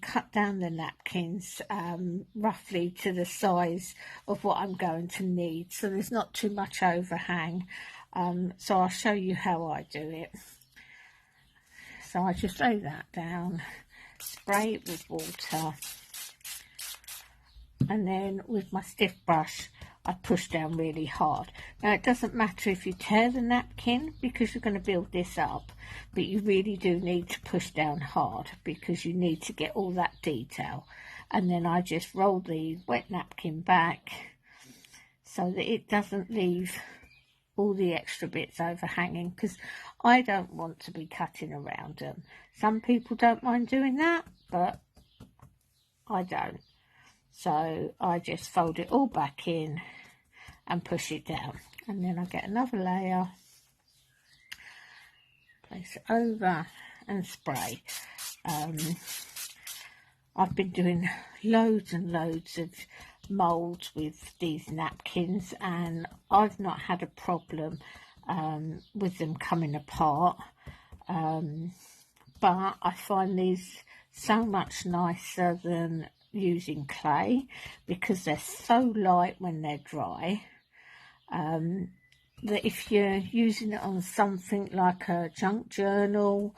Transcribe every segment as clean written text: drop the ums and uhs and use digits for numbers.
cut down the napkins roughly to the size of what I'm going to need, so there's not too much overhang. So I'll show you how I do it. So I just lay that down, spray it with water, and then with my stiff brush I push down really hard. Now it doesn't matter if you tear the napkin because you're going to build this up, but you really do need to push down hard because you need to get all that detail. And then I just roll the wet napkin back so that it doesn't leave all the extra bits overhanging, because I don't want to be cutting around them. Some people don't mind doing that, but I don't. So I just fold it all back in and push it down, and then I get another layer, place it over and spray. I've been doing loads and loads of moulds with these napkins, and I've not had a problem with them coming apart, but I find these so much nicer than using clay because they're so light when they're dry, that if you're using it on something like a junk journal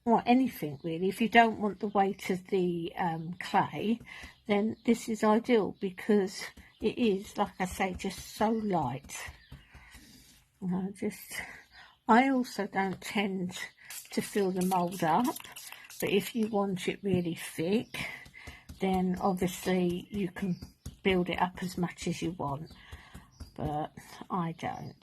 or anything really, if you don't want the weight of the clay, then this is ideal because it is, like I say, just so light. I also don't tend to fill the mould up, but if you want it really thick, then obviously you can build it up as much as you want, but I don't.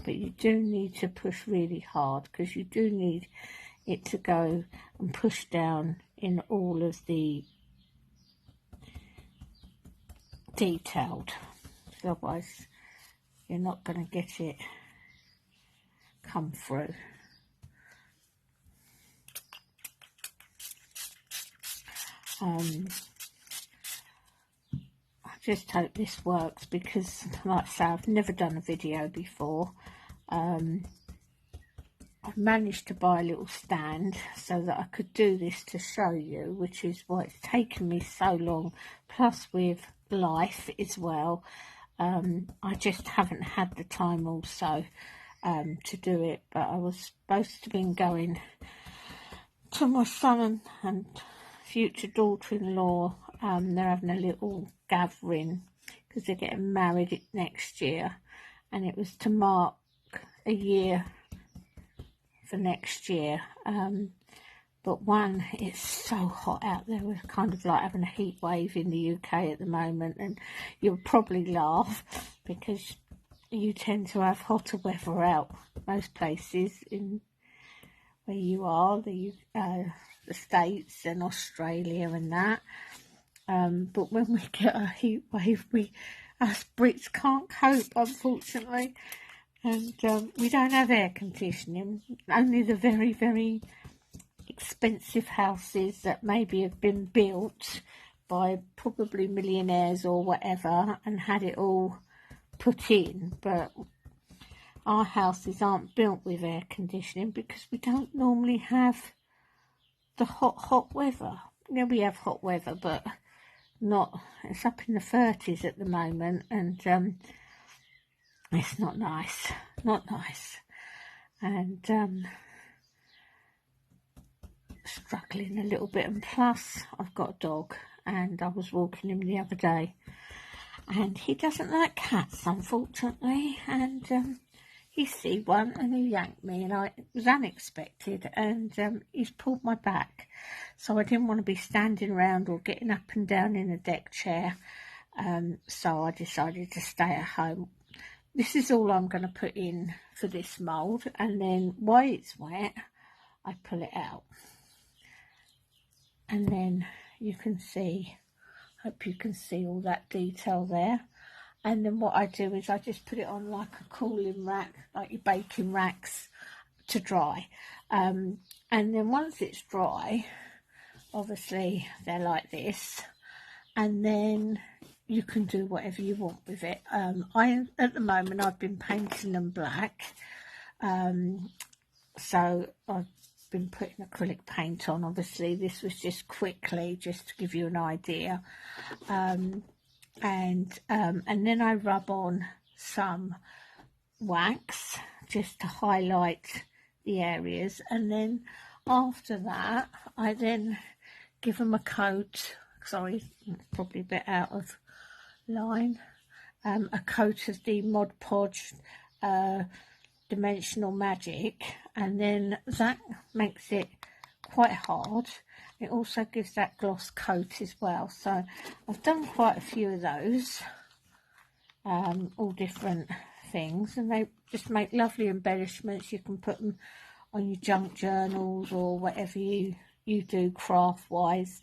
But you do need to push really hard because you do need it to go and push down in all of the detailed, otherwise you're not going to get it come through. I just hope this works because, like I say, I've never done a video before. I've managed to buy a little stand so that I could do this to show you, which is why it's taken me so long, plus with life as well. I just haven't had the time also to do it, but I was supposed to be going to my son and future daughter-in-law. They're having a little gathering because they're getting married next year, and it was to mark a year for next year. But one, it's so hot out there. We're kind of like having a heat wave in the UK at the moment, and you'll probably laugh because you tend to have hotter weather out most places in where you are, the States and Australia and that. But when we get a heat wave, us Brits can't cope, unfortunately. And we don't have air conditioning, only the very, very expensive houses that maybe have been built by probably millionaires or whatever and had it all put in. But our houses aren't built with air conditioning because we don't normally have the hot weather. You know, we have hot weather, but not, it's up in the 30s at the moment, and it's not nice, and struggling a little bit. And plus I've got a dog, and I was walking him the other day, and he doesn't like cats, unfortunately, and he see one and he yanked me, and it was unexpected, and he's pulled my back, so I didn't want to be standing around or getting up and down in a deck chair, so I decided to stay at home. This is all I'm going to put in for this mould, and then while it's wet I pull it out, and then you can see, hope you can see all that detail there. And then what I do is I just put it on like a cooling rack, like your baking racks, to dry. And then once it's dry, obviously they're like this, and then you can do whatever you want with it. At the moment I've been painting them black, so I've been putting acrylic paint on. Obviously this was just quickly, just to give you an idea, and then I rub on some wax just to highlight the areas, and then after that I then give them a coat. Sorry, probably a bit out of line. A coat of the Mod Podge Dimensional Magic, and then that makes it quite hard. It also gives that gloss coat as well. So I've done quite a few of those, all different things, and they just make lovely embellishments. You can put them on your junk journals or whatever you do craft wise.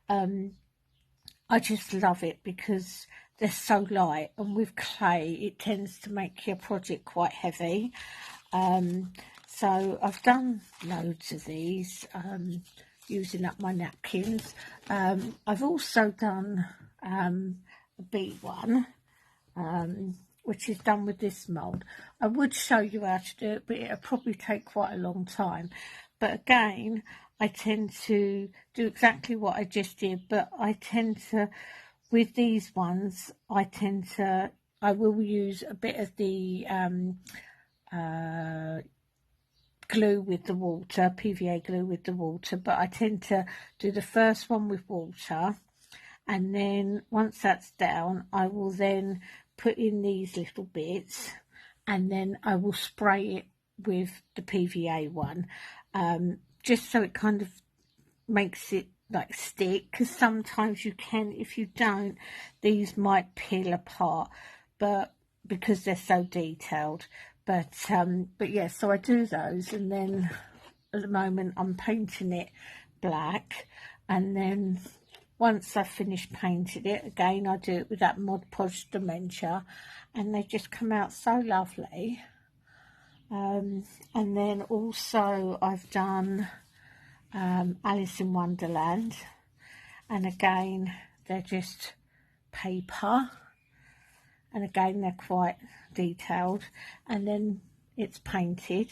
I just love it because they're so light, and with clay it tends to make your project quite heavy. So I've done loads of these, using up my napkins. I've also done a bead one, which is done with this mould. I would show you how to do it, but it'll probably take quite a long time. But again, I tend to do exactly what I just did, but I tend to, with these ones, I will use a bit of the glue with the water, PVA glue with the water, but I tend to do the first one with water, and then once that's down, I will then put in these little bits, and then I will spray it with the PVA one, just so it kind of makes it like stick, because sometimes you can, if you don't, these might peel apart, but because they're so detailed. But yeah, so I do those, and then at the moment I'm painting it black, and then once I've finished painting it, again I do it with that Mod Podge Dementia, and they just come out so lovely. And then also I've done Alice in Wonderland, and again they're just paper, and again they're quite detailed, and then it's painted,